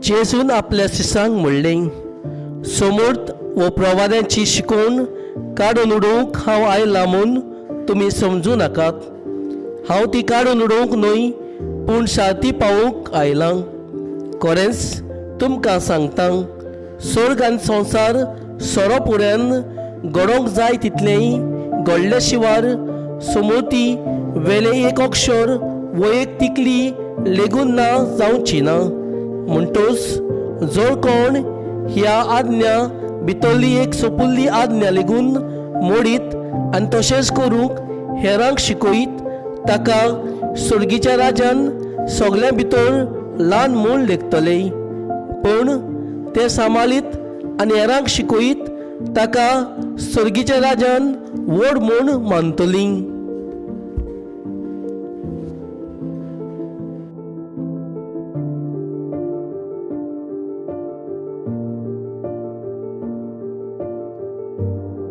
जेजून आपल्या शिसांक म्हणलें, समर्थ व प्रवाद्यांची शिकवण काडून उडोवंक हांव आयलां म्हूण तुमी समजूं नाकात. हांव ती काडून उडोवंक न्हय, पूण शांती पावोवंक आयलां. खरेंच तुमकां सांगतां, स्वर्ग आनी संवसार सोरोपुऱ्यान घडोवंक जाय तितलेंय घडले शिवार समोती वेले एक अक्षर व एक तिकली लेगून ना जावची ना. म्हणटोच जर कोण ह्या आज्ञा भितरली एक सोपुल्ली आज्ञा लेगून मोडीत आनी तशेंच करूंक हेरांक शिकयत, ताका सुर्गीच्या राज्यान सगळ्यां भितर ल्हान म्हूण लेखतलें. पूण ते सांबाळीत आनी हेरांक शिकयत, ताका सुर्गीच्या राज्यान व्हड म्हूण मानतलीं.